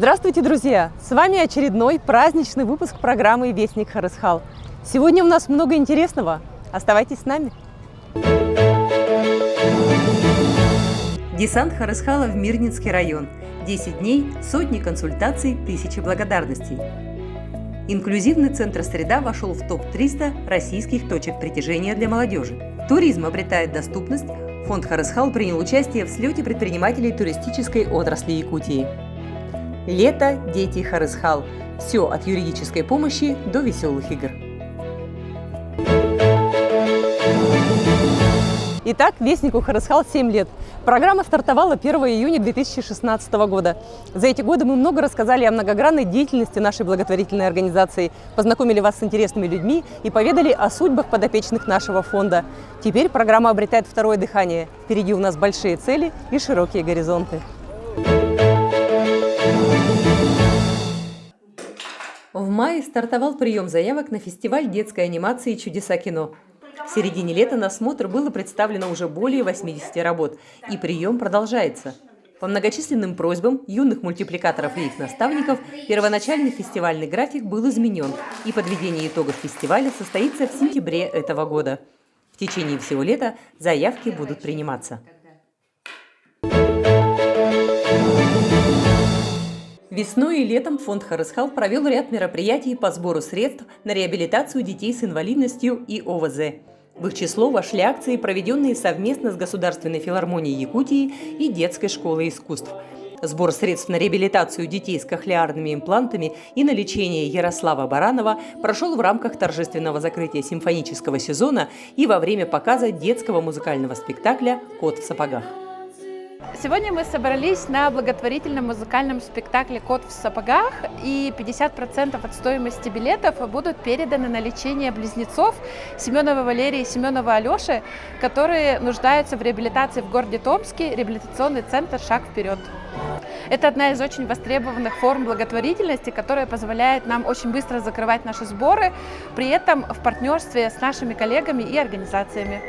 Здравствуйте, друзья! С вами очередной праздничный выпуск программы «Вестник Харысхал». Сегодня у нас много интересного. Оставайтесь с нами. Десант Харысхала в Мирнинский район. 10 дней, сотни консультаций, тысячи благодарностей. Инклюзивный центр «Среда» вошел в топ-300 российских точек притяжения для молодежи. Туризм обретает доступность. Фонд Харысхал принял участие в слете предпринимателей туристической отрасли Якутии. Лето, дети, Харысхал. Все от юридической помощи до веселых игр. Итак, Вестнику Харысхал 7 лет. Программа стартовала 1 июня 2016 года. За эти годы мы много рассказали о многогранной деятельности нашей благотворительной организации, познакомили вас с интересными людьми и поведали о судьбах подопечных нашего фонда. Теперь программа обретает второе дыхание. Впереди у нас большие цели и широкие горизонты. В мае стартовал прием заявок на фестиваль детской анимации «Чудеса кино». В середине лета на смотр было представлено уже более 80 работ, и прием продолжается. По многочисленным просьбам юных мультипликаторов и их наставников первоначальный фестивальный график был изменен, и подведение итогов фестиваля состоится в сентябре этого года. В течение всего лета заявки будут приниматься. Весной и летом фонд Харысхал провел ряд мероприятий по сбору средств на реабилитацию детей с инвалидностью и ОВЗ. В их число вошли акции, проведенные совместно с Государственной филармонией Якутии и Детской школой искусств. Сбор средств на реабилитацию детей с кохлеарными имплантами и на лечение Ярослава Баранова прошел в рамках торжественного закрытия симфонического сезона и во время показа детского музыкального спектакля «Кот в сапогах». Сегодня мы собрались на благотворительном музыкальном спектакле «Кот в сапогах», и 50% от стоимости билетов будут переданы на лечение близнецов Семенова Валерии и Семенова Алеши, которые нуждаются в реабилитации в городе Томске, реабилитационный центр «Шаг вперед». Это одна из очень востребованных форм благотворительности, которая позволяет нам очень быстро закрывать наши сборы, при этом в партнерстве с нашими коллегами и организациями.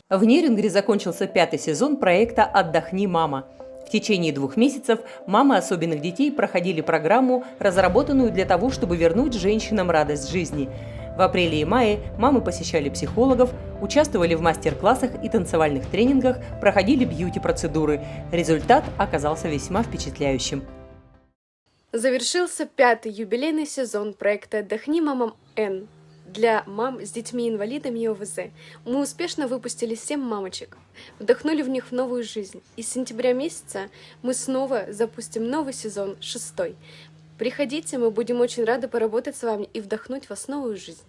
В Нерюнгри закончился 5-й сезон проекта «Отдохни, мама». В течение 2 месяцев мамы особенных детей проходили программу, разработанную для того, чтобы вернуть женщинам радость жизни. В апреле и мае мамы посещали психологов, участвовали в мастер-классах и танцевальных тренингах, проходили бьюти-процедуры. Результат оказался весьма впечатляющим. Завершился 5-й юбилейный сезон проекта «Отдохни, мама Н» для мам с детьми-инвалидами и ОВЗ. Мы успешно выпустили 7 мамочек, вдохнули в них в новую жизнь. И с сентября месяца мы снова запустим новый сезон, 6-й. Приходите, мы будем очень рады поработать с вами и вдохнуть в вас новую жизнь.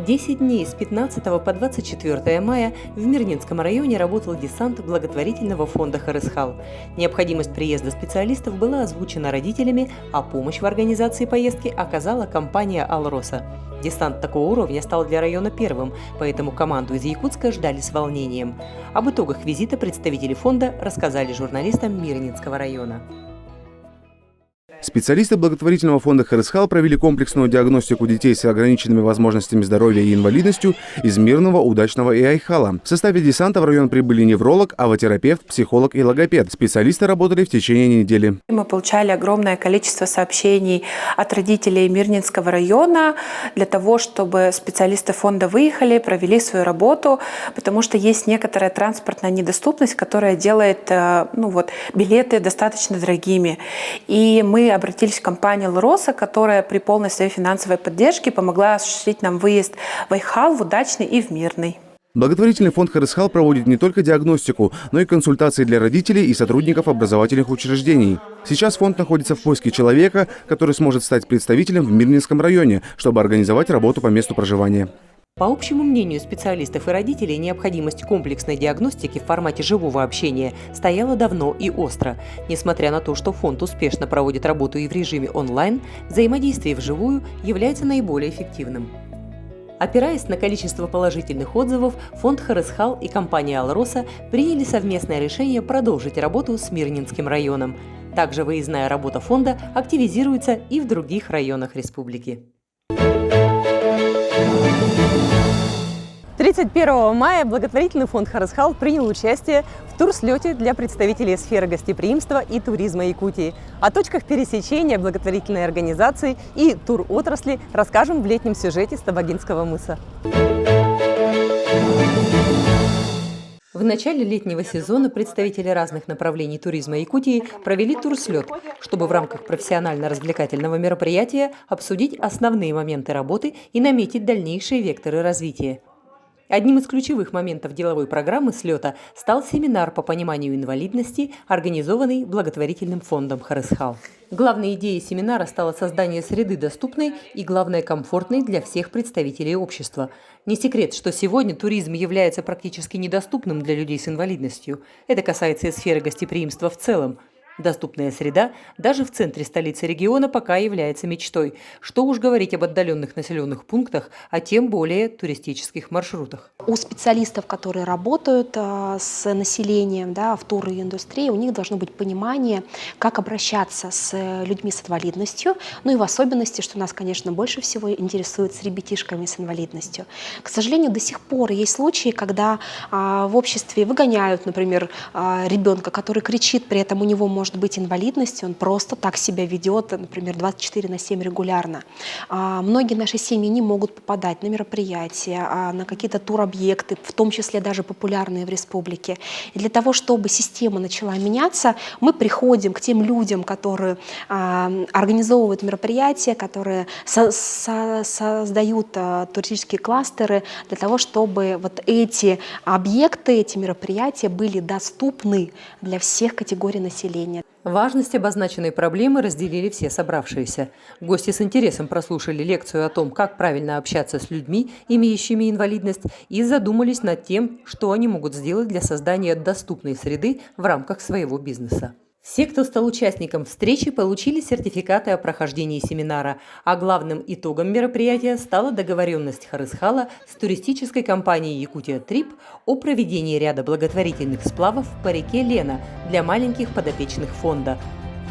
10 дней с 15 по 24 мая в Мирнинском районе работал десант благотворительного фонда Харысхал. Необходимость приезда специалистов была озвучена родителями, а помощь в организации поездки оказала компания «Алроса». Десант такого уровня стал для района первым, поэтому команду из Якутска ждали с волнением. Об итогах визита представители фонда рассказали журналистам Мирнинского района. Специалисты благотворительного фонда Харысхал провели комплексную диагностику детей с ограниченными возможностями здоровья и инвалидностью из Мирного, Удачного и Айхала. В составе десанта в район прибыли невролог, авотерапевт, психолог и логопед. Специалисты работали в течение недели. Мы получали огромное количество сообщений от родителей Мирнинского района для того, чтобы специалисты фонда выехали, провели свою работу, потому что есть некоторая транспортная недоступность, которая делает билеты достаточно дорогими. И мы обратились к компании «Алроса», которая при полной своей финансовой поддержке помогла осуществить нам выезд в Айхал, в Удачный и в Мирный. Благотворительный фонд Харысхал проводит не только диагностику, но и консультации для родителей и сотрудников образовательных учреждений. Сейчас фонд находится в поиске человека, который сможет стать представителем в Мирнинском районе, чтобы организовать работу по месту проживания. По общему мнению специалистов и родителей, необходимость комплексной диагностики в формате живого общения стояла давно и остро. Несмотря на то, что фонд успешно проводит работу и в режиме онлайн, взаимодействие вживую является наиболее эффективным. Опираясь на количество положительных отзывов, фонд Харысхал и компания «Алроса» приняли совместное решение продолжить работу с Мирнинским районом. Также выездная работа фонда активизируется и в других районах республики. 31 мая благотворительный фонд «Харысхал» принял участие в турслете для представителей сферы гостеприимства и туризма Якутии. О точках пересечения благотворительной организации и туротрасли расскажем в летнем сюжете с Табагинского мыса. В начале летнего сезона представители разных направлений туризма Якутии провели турслет, чтобы в рамках профессионально-развлекательного мероприятия обсудить основные моменты работы и наметить дальнейшие векторы развития. Одним из ключевых моментов деловой программы слета стал семинар по пониманию инвалидности, организованный благотворительным фондом «Харысхал». Главной идеей семинара стало создание среды доступной и, главное, комфортной для всех представителей общества. Не секрет, что сегодня туризм является практически недоступным для людей с инвалидностью. Это касается и сферы гостеприимства в целом. Доступная среда даже в центре столицы региона пока является мечтой. Что уж говорить об отдаленных населенных пунктах, а тем более туристических маршрутах. У специалистов, которые работают с населением, в туриндустрии, у них должно быть понимание, как обращаться с людьми с инвалидностью, ну и в особенности, что нас, конечно, больше всего интересует с ребятишками с инвалидностью. К сожалению, до сих пор есть случаи, когда в обществе выгоняют, например, ребенка, который кричит, при этом у него может быть инвалидность, он просто так себя ведет, например, 24/7 регулярно. Многие наши семьи не могут попадать на мероприятия, на какие-то туробъекты, в том числе даже популярные в республике. И для того, чтобы система начала меняться, мы приходим к тем людям, которые организовывают мероприятия, которые создают туристические кластеры, для того, чтобы вот эти объекты, эти мероприятия были доступны для всех категорий населения. Важность обозначенной проблемы разделили все собравшиеся. Гости с интересом прослушали лекцию о том, как правильно общаться с людьми, имеющими инвалидность, и задумались над тем, что они могут сделать для создания доступной среды в рамках своего бизнеса. Все, кто стал участником встречи, получили сертификаты о прохождении семинара, а главным итогом мероприятия стала договоренность Харысхала с туристической компанией «Якутия Трип» о проведении ряда благотворительных сплавов по реке Лена для маленьких подопечных фонда.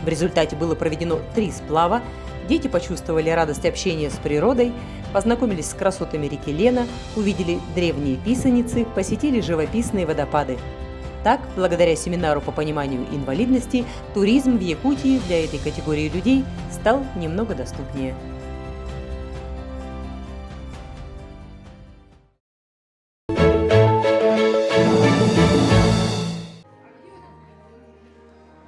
В результате было проведено 3 сплава, дети почувствовали радость общения с природой, познакомились с красотами реки Лена, увидели древние писаницы, посетили живописные водопады. Так, благодаря семинару по пониманию инвалидности, туризм в Якутии для этой категории людей стал немного доступнее.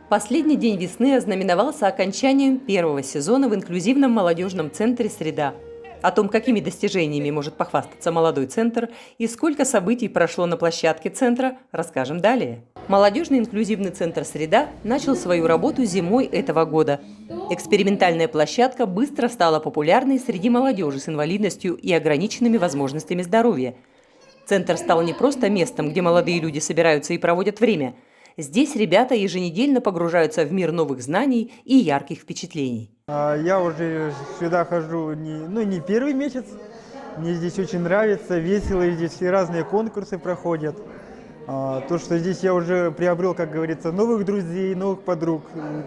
Последний день весны ознаменовался окончанием первого сезона в инклюзивном молодежном центре «Среда». О том, какими достижениями может похвастаться молодой центр и сколько событий прошло на площадке центра, расскажем далее. Молодежный инклюзивный центр «Среда» начал свою работу зимой этого года. Экспериментальная площадка быстро стала популярной среди молодежи с инвалидностью и ограниченными возможностями здоровья. Центр стал не просто местом, где молодые люди собираются и проводят время. Здесь ребята еженедельно погружаются в мир новых знаний и ярких впечатлений. Я уже сюда хожу не первый месяц. Мне здесь очень нравится, весело, здесь все разные конкурсы проходят. То, что здесь я уже приобрел, как говорится, новых друзей, новых подруг,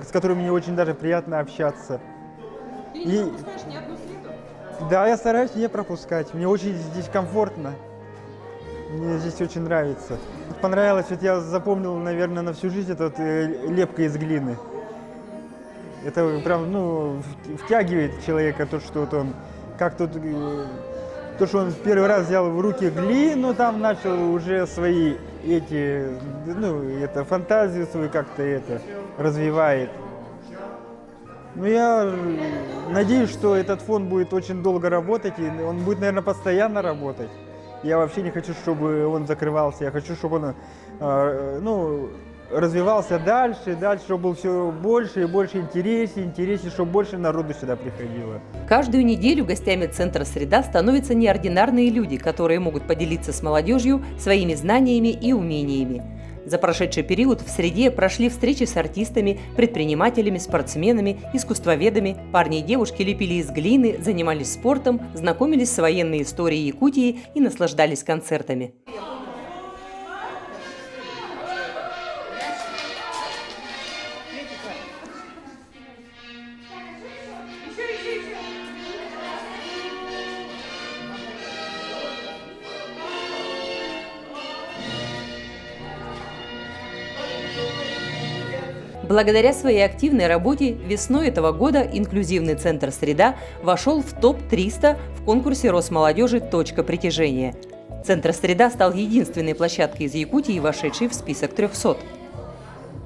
с которыми мне очень даже приятно общаться. Ты не пропускаешь ни одну среду? Да, я стараюсь не пропускать. Мне очень здесь комфортно. Мне здесь очень нравится. Понравилось, вот я запомнил, наверное, на всю жизнь этот лепка из глины. Это прям, втягивает человека, то, что вот он, как тут, то, что он первый раз взял в руки глину, там начал уже свои фантазию свою как-то развивает. Я надеюсь, что этот фонд будет очень долго работать, и он будет, наверное, постоянно работать. Я вообще не хочу, чтобы он закрывался, я хочу, чтобы он, развивался дальше, чтобы был все больше и больше интереснее, чтобы больше народу сюда приходило. Каждую неделю гостями центра «Среда» становятся неординарные люди, которые могут поделиться с молодежью своими знаниями и умениями. За прошедший период в «Среде» прошли встречи с артистами, предпринимателями, спортсменами, искусствоведами. Парни и девушки лепили из глины, занимались спортом, знакомились с военной историей Якутии и наслаждались концертами. Благодаря своей активной работе весной этого года инклюзивный центр «Среда» вошел в топ-300 в конкурсе Росмолодежи «Точка притяжения». Центр «Среда» стал единственной площадкой из Якутии, вошедшей в список 300.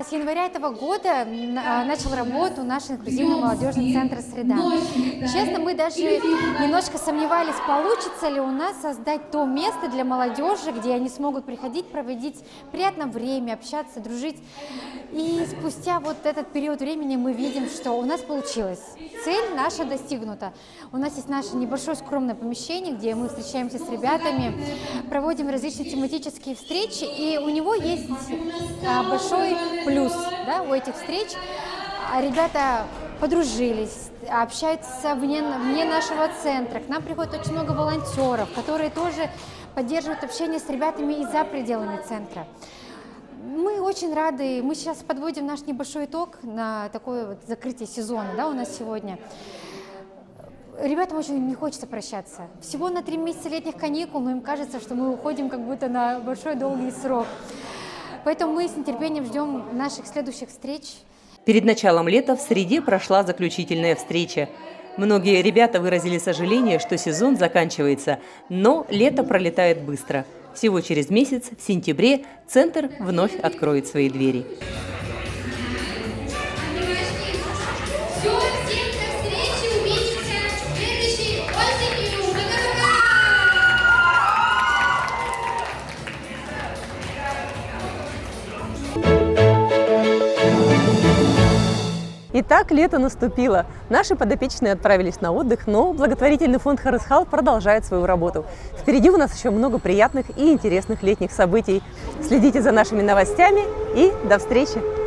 С января этого года начал работу наш инклюзивный молодежный центр «Среда». Честно, мы даже немножко сомневались, получится ли у нас создать то место для молодежи, где они смогут приходить, проводить приятное время, общаться, дружить. И спустя вот этот период времени мы видим, что у нас получилось. Цель наша достигнута. У нас есть наше небольшое скромное помещение, где мы встречаемся с ребятами, проводим различные тематические встречи, и у него есть большой плюс, да, у этих встреч. Ребята подружились, общаются вне нашего центра. К нам приходит очень много волонтеров, которые тоже поддерживают общение с ребятами и за пределами центра. Мы очень рады, мы сейчас подводим наш небольшой итог на такое вот закрытие сезона, да, у нас сегодня. Ребятам очень не хочется прощаться. Всего на 3 месяца летних каникул, но им кажется, что мы уходим как будто на большой долгий срок. Поэтому мы с нетерпением ждем наших следующих встреч. Перед началом лета в «Среде» прошла заключительная встреча. Многие ребята выразили сожаление, что сезон заканчивается, но лето пролетает быстро. Всего через месяц, в сентябре, центр вновь откроет свои двери. Итак, лето наступило. Наши подопечные отправились на отдых, но благотворительный фонд «Харысхал» продолжает свою работу. Впереди у нас еще много приятных и интересных летних событий. Следите за нашими новостями и до встречи!